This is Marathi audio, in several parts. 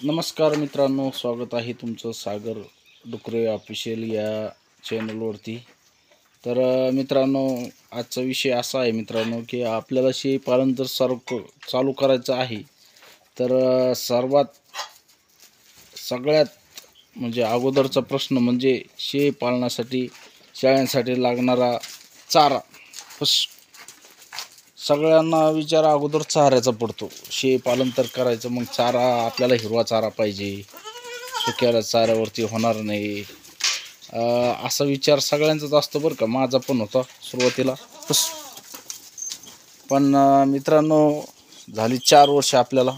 नमस्कार मित्रांनो, स्वागत आहे तुमचं सागर डुकरे ऑफिशियल या चॅनलवरती. तर मित्रांनो, आजचा विषय असा आहे मित्रांनो की आपल्याला शेळीपालन जर चालू करायचं आहे तर सगळ्यात म्हणजे अगोदरचा प्रश्न म्हणजे शेळीपालनासाठी शेळ्यांसाठी लागणारा चारा. सगळ्यांना विचार अगोदर चाऱ्याचा पडतो. शेळीपालन तर करायचं, मग चारा आपल्याला हिरवा चारा पाहिजे, सुक्या चाऱ्यावरती होणार नाही, असा विचार सगळ्यांचाच असतो बरं का. माझा पण होता सुरुवातीला. पण मित्रांनो, झाली 4 वर्ष. आपल्याला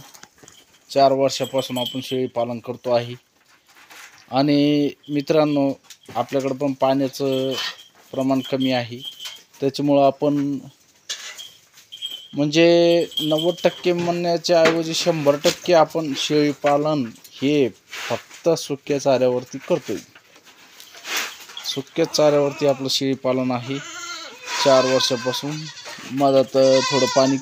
4 वर्षापासून आपण शेळीपालन करतो आहे. आणि मित्रांनो, आपल्याकडं पण पाण्याचं प्रमाण कमी आहे. त्याच्यामुळं आपण म्हणजे 90% म्हणण्याच्या ऐवजी 100% आपण शेळीपालन हे फक्त सुक्या चाऱ्यावरती करतोय. सुक्या चाऱ्यावरती आपलं शेळीपालन आहे 4 वर्षापासून. मधात थोडं पाणी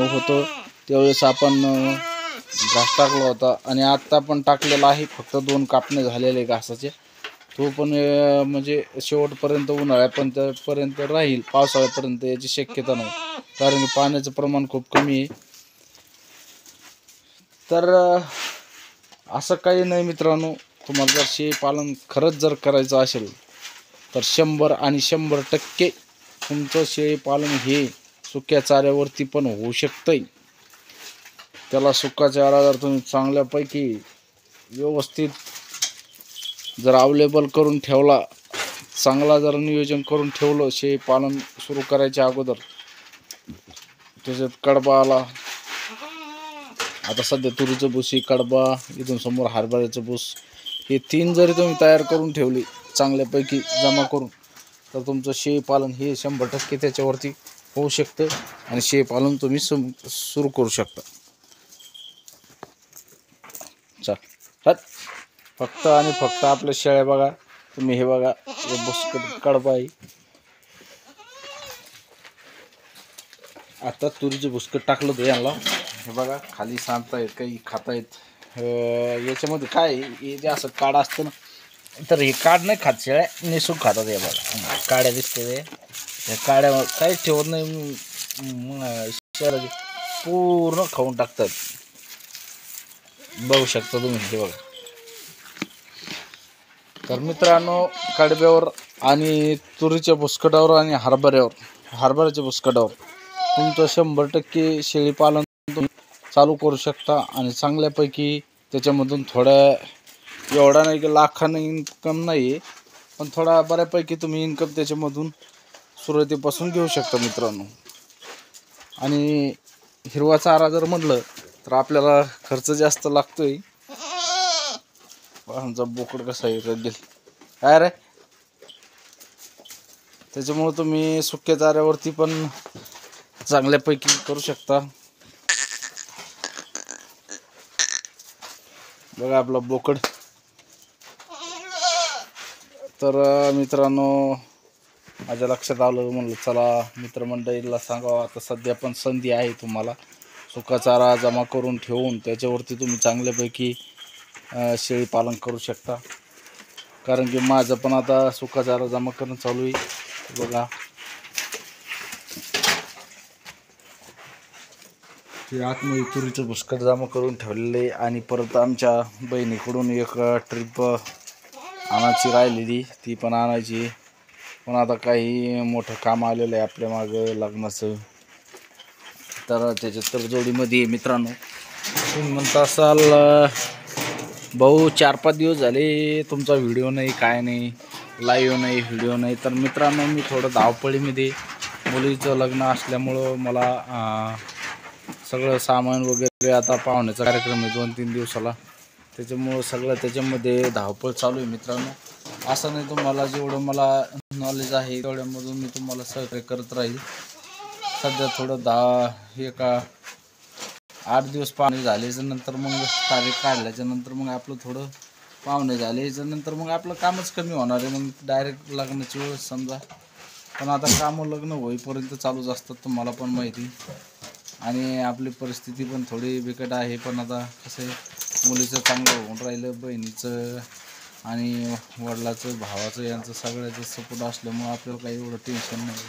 होतं, त्यावेळेस आपण घास टाकला होता आणि आत्ता पण टाकलेला आहे. फक्त 2 कापणे झालेले घासाचे. तो पण म्हणजे शेवटपर्यंत उन्हाळ्यापर्यंत राहील, पावसाळ्यापर्यंत याची शक्यता नाही, कारण की पाण्याचं प्रमाण खूप कमी आहे. तर असं काही नाही मित्रांनो, तुम्हाला जर शेळीपालन खरंच जर करायचं असेल तर 100% तुमचं शेळीपालन हे सुक्या चाऱ्यावरती पण होऊ शकतंय. त्याला सुका चारा जर तुम्ही चांगल्यापैकी व्यवस्थित जर अवेलेबल करून ठेवला, चांगला जर नियोजन करून ठेवलं शेळीपालन सुरू करायच्या अगोदर, त्याच्यात कडबा आला, आता सध्या तुरीचं भुसी, कडबा, इथून समोर हरभऱ्याचं भूस, हे 3 जरी तुम्ही तयार करून ठेवली चांगल्यापैकी जमा करून, तर तुमचं शेळीपालन हे 100% त्याच्यावरती होऊ शकतं आणि शेळीपालन तुम्ही सुरू करू शकता. चल फक्त आणि फक्त आपल्या शेळ्या बघा तुम्ही. हे बघा, हे बुसकट कडबा आहे. आता तुरीचं भुसकट टाकलं होतं यांना. हे बघा, खाली सांडतायत, काही खातायत. याच्यामध्ये काय हे जे असं काड असतं ना, तर हे काड नाही खात शेळ्या, निसून खातात. हे बघा, काड्या दिसते ते, या काड्या काहीच ठेवत नाही. शेळ्या पूर्ण खाऊन टाकतात. बघू शकता तुम्ही ते बघा. तर मित्रांनो, कडब्यावर आणि तुरीच्या भुसकटावर आणि हरभऱ्याच्या भुसकटावर तुमचं 100% शेळीपालन तुम्ही चालू करू शकता. आणि चांगल्यापैकी त्याच्यामधून एवढा नाही की लाखानं इन्कम नाही, पण थोडा बऱ्यापैकी तुम्ही इन्कम त्याच्यामधून सुरुवातीपासून घेऊ शकता मित्रांनो. आणि हिरवा चारा जर म्हटलं तर आपल्याला खर्च जास्त लागतोय. आमचा बोकड कसा आहे रगेल काय रे. त्याच्यामुळे तुम्ही सुक्या चाऱ्यावरती पण चांगल्यापैकी करू शकता. बघा आपला बोकड. तर मित्रांनो, माझ्या लक्षात आलं, म्हणलं चला मित्रमंडळीला सांगावं. आता सध्या पण संधी आहे तुम्हाला सुका चारा जमा करून ठेवून त्याच्यावरती तुम्ही चांगल्यापैकी शेळीपालन करू शकता. कारण की माझं पण आता सुका चारा जमा करणं चालू आहे. बघा, ते आतमध्ये तुरीचं भुसकट जमा करून ठेवलेलं आहे. आणि परत आमच्या बहिणीकडून एक ट्रिप आणायची राहिलेली, ती पण आणायची. पण आता काही मोठं काम आलेलं आहे आपल्या मागं लग्नाचं, तर त्याच्या तडजोडीमध्ये मित्रांनो. तुम्ही म्हणता असाल भाऊ 4-5 दिवस झाले तुमचा व्हिडिओ नाही, काय नाही, लाईव्ह नाही, व्हिडिओ नाही. तर मित्रांनो, मी थोडं धावपळीमध्ये, मुलीचं लग्न असल्यामुळं मला सगळं सामान वगैरे, आता पाहुण्याचा कार्यक्रम आहे 2-3 दिवसाला, त्याच्यामुळं सगळं त्याच्यामध्ये धावपळ चालू आहे मित्रांनो. असं नाही, तुम्हाला जेवढं मला नॉलेज आहे तेवढ्यामधून मी तुम्हाला सहकार्य करत राहील. सध्या थोडं 8 दिवस पाहुणे झाल्याच्या नंतर, मग तारीख काढल्याच्या नंतर, मग आपलं थोडं पाहुणे झाल्याच्या नंतर मग आपलं कामच कमी होणार आहे. मग डायरेक्ट लग्नाची वेळ समजा. पण आता कामं लग्न होईपर्यंत चालूच असतात, तुम्हाला पण माहिती. आणि आपली परिस्थिती पण थोडी बिकट आहे. पण आता कसं आहे, मुलीचं चांगलं होऊन राहिलं, बहिणीचं आणि वडिलाचं भावाचं यांचं सगळ्याचं सपोर्ट असल्यामुळं आपल्याला काही एवढं टेन्शन नाही.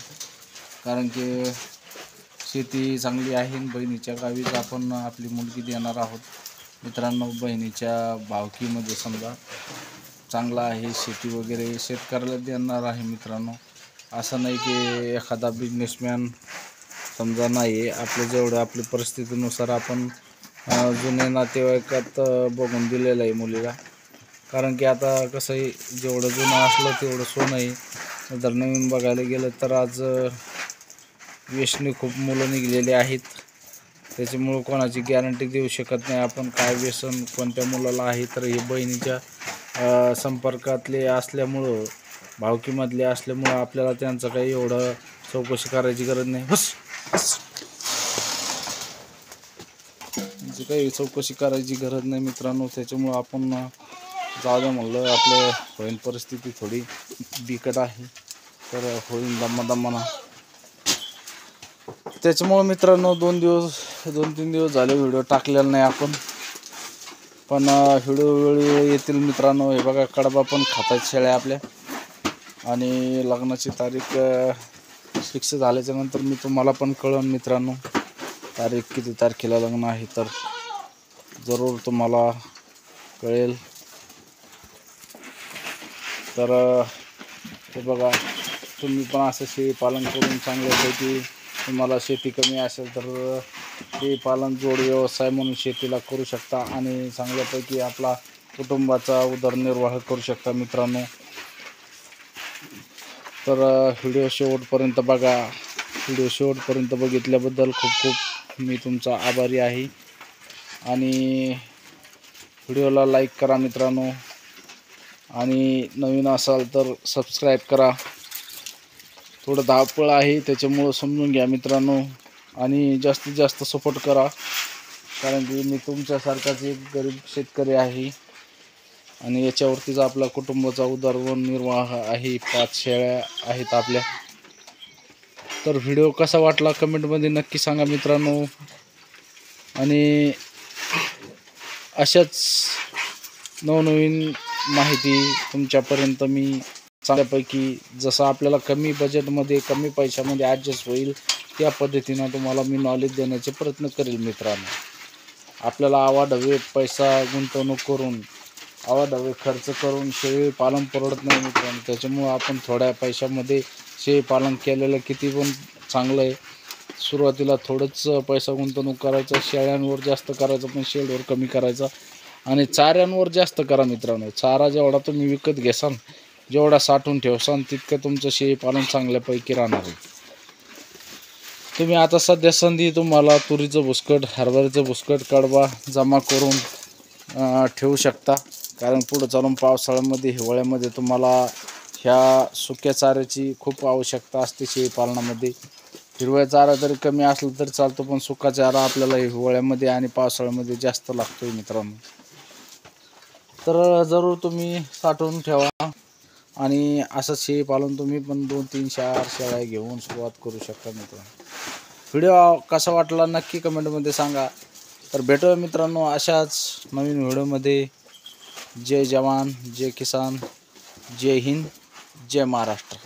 कारण की शेती चांगली आहे आणि बहिणीच्या गावीच आपण आपली मुलगी देणार आहोत मित्रांनो. बहिणीच्या भावकीमध्ये समजा चांगला आहे, शेती वगैरे शेतकऱ्याला देणार आहे मित्रांनो. असं नाही की एखादा बिझनेसमॅन समजा नाही, आपलं जेवढं आपल्या परिस्थितीनुसार आपण जुने नातेवाईकात बघून दिलेलं आहे मुलीला. कारण की आता कसं आहे, जेवढं जुनं असलं तेवढं सोनं आहे. जर नवीन बघायला गेलं तर आज व्यसनी खूप मुलं निघलेली आहेत. त्याच्यामुळं कोणाची गॅरंटी देऊ शकत नाही आपण काय व्यसन कोणत्या मुलाला आहे. तर हे बहिणीच्या संपर्कातले असल्यामुळं, भावकीमधले असल्यामुळं आपल्याला त्यांचं काही एवढं चौकशी करायची गरज नाही. म्हणजे काही चौकशी करायची गरज नाही मित्रांनो. त्याच्यामुळं आपण जाऊ द्या म्हणलं, आपलं होईल परिस्थिती थोडी बिकट आहे तर होईल दमादमाना. त्याच्यामुळं मित्रांनो 2-3 दिवस झाले व्हिडिओ टाकलेला नाही आपण. पण व्हिडिओ येतील मित्रांनो. हे बघा, कडबा पण खातात शेळ्या आपल्या. आणि लग्नाची तारीख फिक्स झाल्याच्या नंतर मी तुम्हाला पण कळवून मित्रांनो, तारीख किती तारखेला लग्न आहे तर जरूर तुम्हाला कळेल. तर हे बघा, तुम्ही पण असं शेळी पालन करून चांगल्यापैकी, तुम्हाला शेती कमी असेल तर शेळी पालन जोड व्यवसाय म्हणून शेतीला करू शकता आणि चांगल्यापैकी आपला कुटुंबाचा उदरनिर्वाह करू शकता मित्रांनो. तर व्हिडिओ शेवटपर्यंत बघा. व्हिडिओ शेवटपर्यंत बघितल्याबद्दल खूप खूप मी तुमचा आभारी आहे. आणि व्हिडिओला लाईक करा मित्रांनो, आणि नवीन असाल तर सबस्क्राईब करा. थोडं धावपळ आहे त्याच्यामुळं समजून घ्या मित्रांनो, आणि जास्तीत जास्त सपोर्ट करा. कारण की मी तुमच्यासारखाच एक गरीब शेतकरी आहे आणि याच्यावरतीच आपला कुटुंबाचा उदरनिर्वाह आहे. 5 शेळ्या आहेत आपल्या. तर व्हिडिओ कसा वाटला कमेंटमध्ये नक्की सांगा मित्रांनो. आणि अशाच नवनवीन माहिती तुमच्यापर्यंत मी चांगल्यापैकी, जसं आपल्याला कमी बजेटमध्ये कमी पैशामध्ये ॲडजस्ट होईल त्या पद्धतीनं तुम्हाला मी नॉलेज देण्याचे प्रयत्न करेल मित्रांनो. आपल्याला आवाढव्य पैसा गुंतवणूक करून, आवाढव्य खर्च करून शेळी पालन परवडत नाही मित्रांनो. त्याच्यामुळं आपण थोड्या पैशामध्ये शेळी पालन केलेलं किती पण चांगलं आहे. सुरुवातीला थोडंच पैसा गुंतवणूक करायचा, शेळ्यांवर जास्त करायचं पण शेडवर कमी करायचा, आणि चाऱ्यांवर जास्त करा मित्रांनो. चारा जेवढा तुम्ही विकत घेसाल, जेवढा साठवून ठेवसान, तितकं तुमचं शेळी पालन चांगल्यापैकी राहणार आहे. तुम्ही आता सध्या संधी तुम्हाला तुरीचं भुसकट, हरभऱ्याचं भुसकट, कडबा जमा करून ठेवू शकता. कारण पुढं चालून पावसाळ्यामध्ये, हिवाळ्यामध्ये तुम्हाला ह्या सुक्या चाऱ्याची खूप आवश्यकता असते शेळी पालनामध्ये. हिरव्या चारा जरी कमी असला तरी चालतो, पण सुका चारा आपल्याला हिवाळ्यामध्ये आणि पावसाळ्यामध्ये जास्त लागतोय मित्रांनो. तर जरूर तुम्ही साठवून ठेवा, आणि असं शेळी पालन तुम्ही पण 2-3-4 शेळ्या घेऊन सुरुवात करू शकता मित्रांनो. व्हिडिओ कसा वाटला नक्की कमेंटमध्ये सांगा. तर भेटूया मित्रांनो अशाच नवीन व्हिडिओमध्ये. जय जवान, जय किसान, जय हिंद, जय महाराष्ट्र.